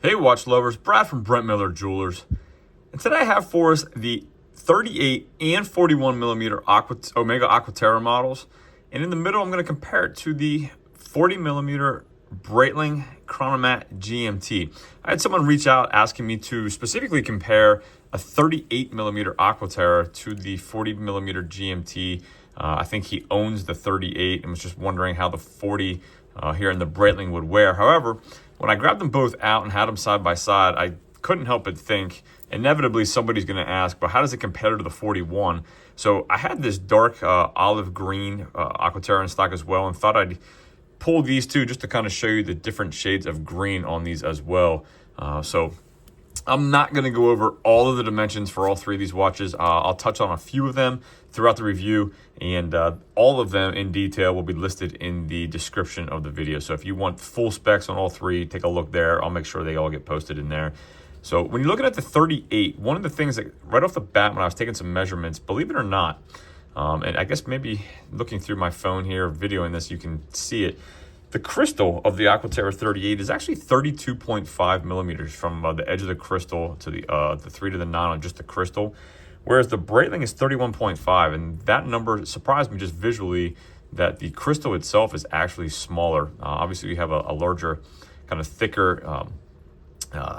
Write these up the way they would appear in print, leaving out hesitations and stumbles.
Hey watch lovers, Brad from Brent Miller Jewelers. And today I have for us the 38 and 41 millimeter Omega Aqua Terra models. And in the middle, I'm going to compare it to the 40 millimeter Breitling Chronomat GMT. I had someone reach out asking me to specifically compare a 38 millimeter Aqua Terra to the 40 millimeter GMT. I think he owns the 38 and was just wondering how the 40 here in the Breitling would wear. However, when I grabbed them both out and had them side by side, I couldn't help but think, inevitably somebody's going to ask, but how does it compare to the 41? So I had this dark olive green Aqua Terra in stock as well, and thought I'd pull these two just to kind of show you the different shades of green on these as well. So I'm not going to go over all of the dimensions for all three of these watches. I'll touch on a few of them throughout the review, and all of them in detail will be listed in the description of the video. So if you want full specs on all three, take a look there. I'll make sure they all get posted in there. So when you're looking at the 38, one of the things that right off the bat when I was taking some measurements, believe it or not, and I guess maybe looking through my phone here, videoing this, you can see it. The crystal of the Aqua Terra 38 is actually 32.5 millimeters from the edge of the crystal to the 3 to the 9 on just the crystal, whereas the Breitling is 31.5, and that number surprised me just visually that the crystal itself is actually smaller. Obviously, we have a larger, kind of thicker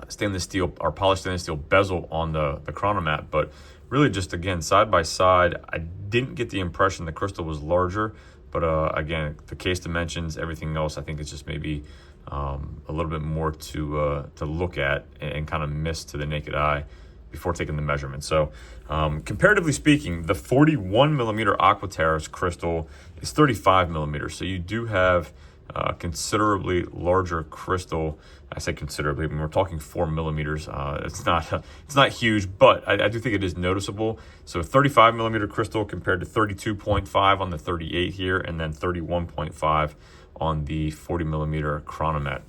stainless steel or polished stainless steel bezel on the Chronomat, but really just, again, side by side, I didn't get the impression the crystal was larger. But again, the case dimensions, everything else, I think it's just maybe a little bit more to look at and kind of miss to the naked eye before taking the measurement. So comparatively speaking, the 41 millimeter Aqua Terra's crystal is 35 millimeters. So you do have considerably larger crystal. I say considerably, when we're talking 4 millimeters. It's not huge, but I do think it is noticeable. So 35 millimeter crystal compared to 32.5 on the 38 here, and then 31.5 on the 40 millimeter Chronomat.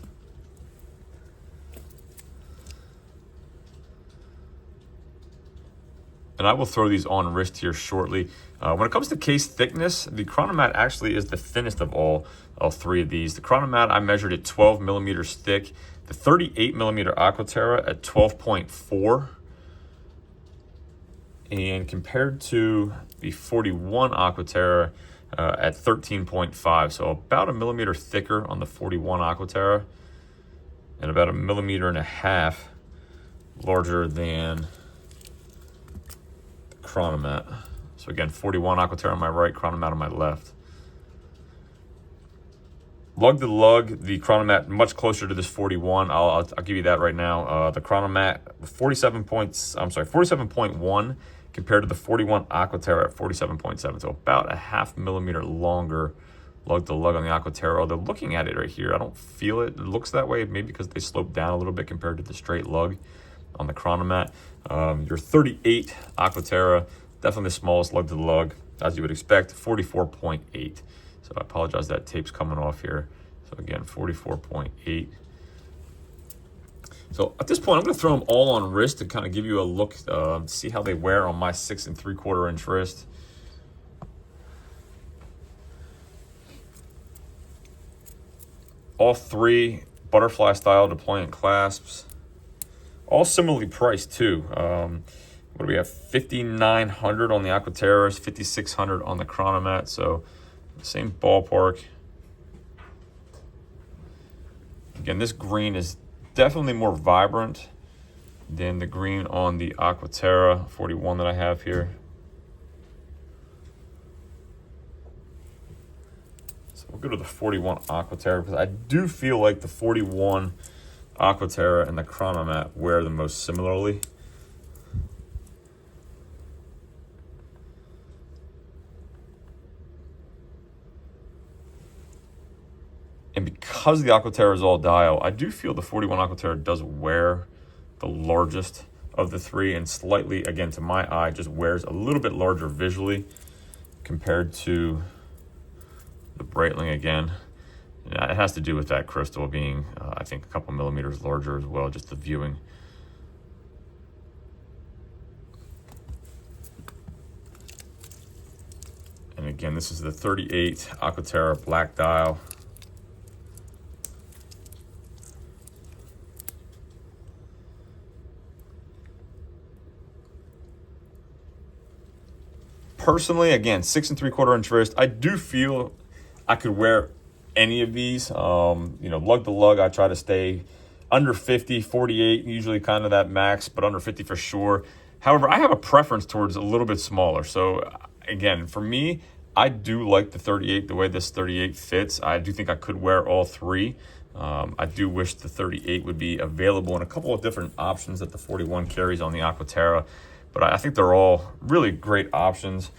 And I will throw these on wrist here shortly. When it comes to case thickness, the Chronomat actually is the thinnest of all three of these. The Chronomat, I measured it 12 millimeters thick. The 38 millimeter Aqua Terra at 12.4. And compared to the 41 Aqua Terra at 13.5. So about a millimeter thicker on the 41 Aqua Terra, and about 1.5 millimeters larger than Chronomat. So again, 41 Aqua Terra on my right, Chronomat on my left. Lug to lug, the Chronomat much closer to this 41. I'll give you that right now. The Chronomat 47.1 compared to the 41 Aqua Terra at 47.7. So about a 0.5 millimeter longer lug to lug on the Aqua Terra. Although looking at it right here, I don't feel it. It looks that way, maybe because they slope down a little bit compared to the straight lug on the Chronomat. Your 38 Aqua Terra, definitely the smallest lug to lug, as you would expect, 44.8. So I apologize, that tape's coming off here. So again, 44.8. So at this point, I'm going to throw them all on wrist to kind of give you a look, see how they wear on my 6 3/4 inch wrist. All three butterfly style deployant clasps. All similarly priced too. What do we have? $5,900 on the Aqua Terras, $5,600 on the Chronomat. So same ballpark. Again, this green is definitely more vibrant than the green on the Aqua Terra 41 that I have here. So we'll go to the 41 Aqua Terra because I do feel like the 41 Aqua Terra and the Chronomat wear the most similarly. And because the Aqua Terra is all dial, I do feel the 41 Aqua Terra does wear the largest of the three, and slightly, again, to my eye, just wears a little bit larger visually compared to the Breitling again. And it has to do with that crystal being, I think, a couple millimeters larger as well, just the viewing. And again, this is the 38 Aqua Terra black dial. personally, again, 6 3/4 inch wrist. I do feel I could wear any of these. Lug to lug, I try to stay under 50, 48, usually kind of that max, but under 50 for sure. However, I have a preference towards a little bit smaller. So again, for me, I do like the 38, the way this 38 fits. I do think I could wear all three. I do wish the 38 would be available in a couple of different options that the 41 carries on the Aqua Terra, but I think they're all really great options.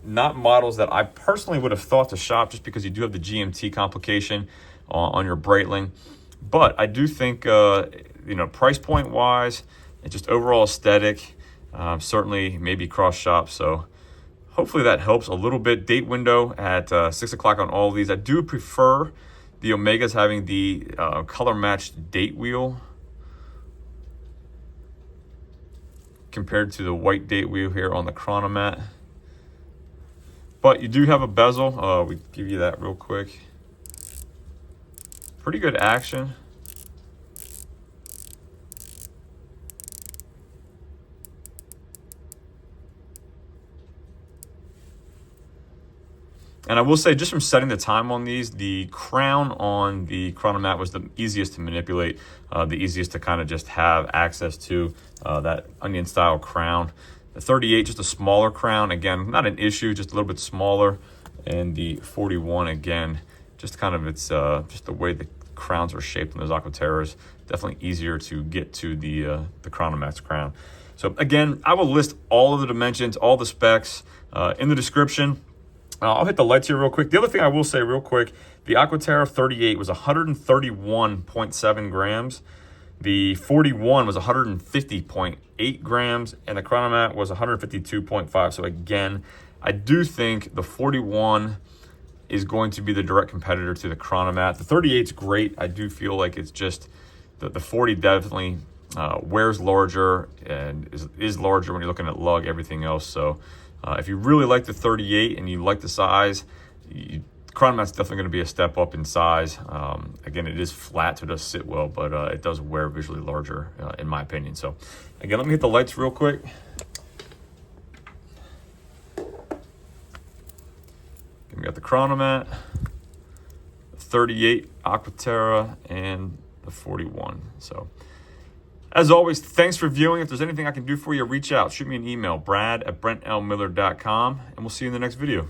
Not models that I personally would have thought to shop, just because you do have the GMT complication on your Breitling. But I do think, price point wise and just overall aesthetic, certainly maybe cross shop. So hopefully that helps a little bit. Date window at 6 o'clock on all of these. I do prefer the Omegas having the color matched date wheel compared to the white date wheel here on the Chronomat. But you do have a bezel. We give you that real quick. Pretty good action. And I will say, just from setting the time on these, the crown on the Chronomat was the easiest to manipulate, the easiest to kind of just have access to, that onion style crown. The 38, just a smaller crown. Again, not an issue, just a little bit smaller. And the 41, again, just kind of it's just the way the crowns are shaped on those Aqua Terras. Definitely easier to get to the Chronomat's crown. So again, I will list all of the dimensions, all the specs in the description. I'll hit the lights here real quick. The other thing I will say real quick, the Aqua Terra 38 was 131.7 grams. The 41 was 150.8 grams, and the Chronomat was 152.5. So again, I do think the 41 is going to be the direct competitor to the Chronomat. The 38 is great. I do feel like it's just the 40 definitely wears larger and is larger when you're looking at lug, everything else. So if you really like the 38 and you like the size, Chronomat's definitely going to be a step up in size. Again, it is flat, so it does sit well, but it does wear visually larger, in my opinion. So again, let me hit the lights real quick. We got the Chronomat, the 38 Aqua Terra, and the 41. So as always, thanks for viewing. If there's anything I can do for you, reach out. Shoot me an email, brad@brentlmiller.com, and we'll see you in the next video.